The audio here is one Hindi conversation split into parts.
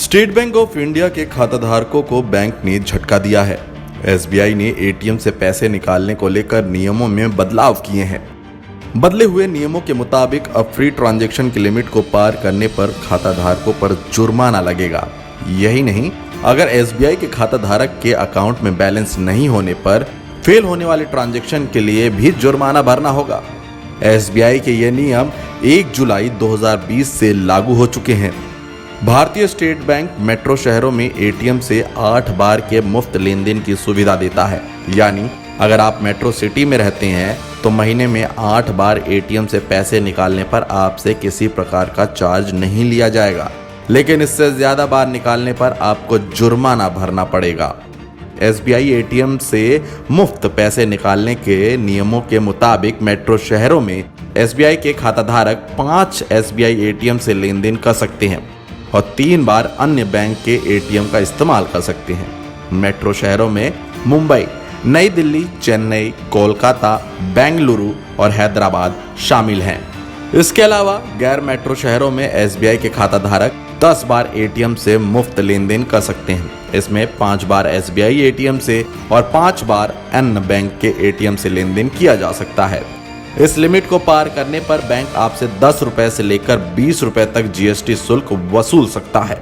स्टेट बैंक ऑफ इंडिया के खाताधारकों को बैंक ने झटका दिया है। एसबीआई ने एटीएम से पैसे निकालने को लेकर नियमों में बदलाव किए हैं। बदले हुए नियमों के मुताबिक अब फ्री ट्रांजैक्शन की लिमिट को पार करने पर खाताधारकों पर जुर्माना लगेगा। यही नहीं, अगर एसबीआई के खाताधारक के अकाउंट में बैलेंस नहीं होने पर फेल होने वाले ट्रांजैक्शन के लिए भी जुर्माना भरना होगा। एसबीआई के ये नियम 1 जुलाई 2020 से लागू हो चुके हैं। भारतीय स्टेट बैंक मेट्रो शहरों में एटीएम से 8 बार के मुफ्त लेन देन की सुविधा देता है। यानी अगर आप मेट्रो सिटी में रहते हैं तो महीने में 8 बार एटीएम से पैसे निकालने पर आपसे किसी प्रकार का चार्ज नहीं लिया जाएगा, लेकिन इससे ज्यादा बार निकालने पर आपको जुर्माना भरना पड़ेगा। एसबीआई एटीएम से मुफ्त पैसे निकालने के नियमों के मुताबिक मेट्रो शहरों में एसबीआई के खाताधारक 5 एसबीआई एटीएम से लेन देन कर सकते हैं और 3 बार अन्य बैंक के एटीएम का इस्तेमाल कर सकते हैं। मेट्रो शहरों में मुंबई, नई दिल्ली, चेन्नई, कोलकाता, बेंगलुरु और हैदराबाद शामिल हैं। इसके अलावा गैर मेट्रो शहरों में एसबीआई के खाताधारक 10 बार एटीएम से मुफ्त लेन देन कर सकते हैं। इसमें 5 बार एसबीआई एटीएम से और 5 बार अन्य बैंक के एटीएम से लेन देन किया जा सकता है। इस लिमिट को पार करने पर बैंक आपसे 10 रुपए से लेकर 20 रुपए तक जीएसटी शुल्क वसूल सकता है।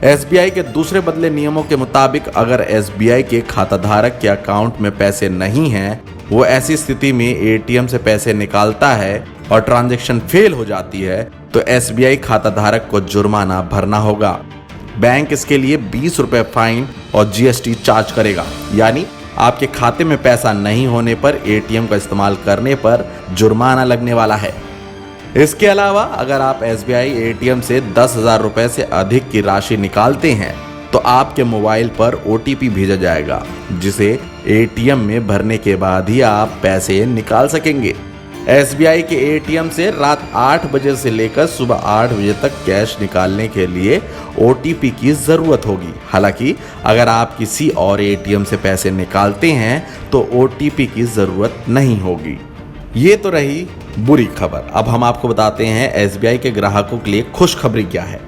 एसबीआई के दूसरे बदले नियमों के मुताबिक अगर एसबीआई के खाताधारक के अकाउंट में पैसे नहीं हैं, वो ऐसी स्थिति में एटीएम से पैसे निकालता है और ट्रांजैक्शन फेल हो जाती है तो एसबीआई खाताधारक को जुर्माना भरना होगा। बैंक इसके लिए 20 रुपए फाइन और जीएसटी चार्ज करेगा। यानी आपके खाते में पैसा नहीं होने पर एटीएम का इस्तेमाल करने पर जुर्माना लगने वाला है। इसके अलावा अगर आप एसबीआई एटीएम से 10,000 रुपए से अधिक की राशि निकालते हैं तो आपके मोबाइल पर ओटीपी भेजा जाएगा, जिसे एटीएम में भरने के बाद ही आप पैसे निकाल सकेंगे। एसबीआई के एटीएम से रात 8 बजे से लेकर सुबह 8 बजे तक कैश निकालने के लिए ओटीपी की जरूरत होगी। हालांकि अगर आप किसी और एटीएम से पैसे निकालते हैं तो ओटीपी की जरूरत नहीं होगी। ये तो रही बुरी खबर। अब हम आपको बताते हैं एसबीआई के ग्राहकों के लिए खुशखबरी क्या है।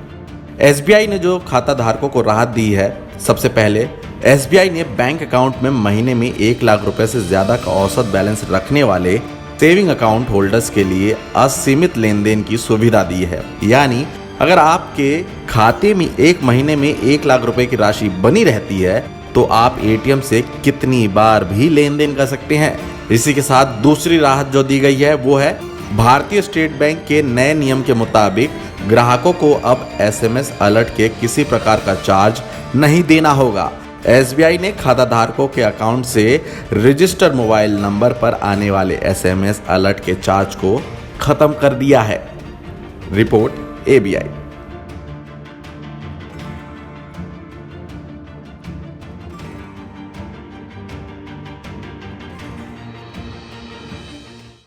एसबीआई ने जो खाता धारकों को राहत दी है, सबसे पहले एसबीआई ने बैंक अकाउंट में महीने में 1 लाख रुपए से ज्यादा का औसत बैलेंस रखने वाले सेविंग अकाउंट होल्डर्स के लिए असीमित लेन देन की सुविधा दी है। यानी अगर आपके खाते में एक महीने में 1 लाख रुपए की राशि बनी रहती है तो आप एटीएम से कितनी बार भी लेन देन कर सकते हैं। इसी के साथ दूसरी राहत जो दी गई है वो है भारतीय स्टेट बैंक के नए नियम के मुताबिक ग्राहकों को अब एसएमएस अलर्ट के किसी प्रकार का चार्ज नहीं देना होगा। एसबीआई ने खाताधारकों के अकाउंट से रजिस्टर्ड मोबाइल नंबर पर आने वाले एसएमएस अलर्ट के चार्ज को खत्म कर दिया है। Report ABI.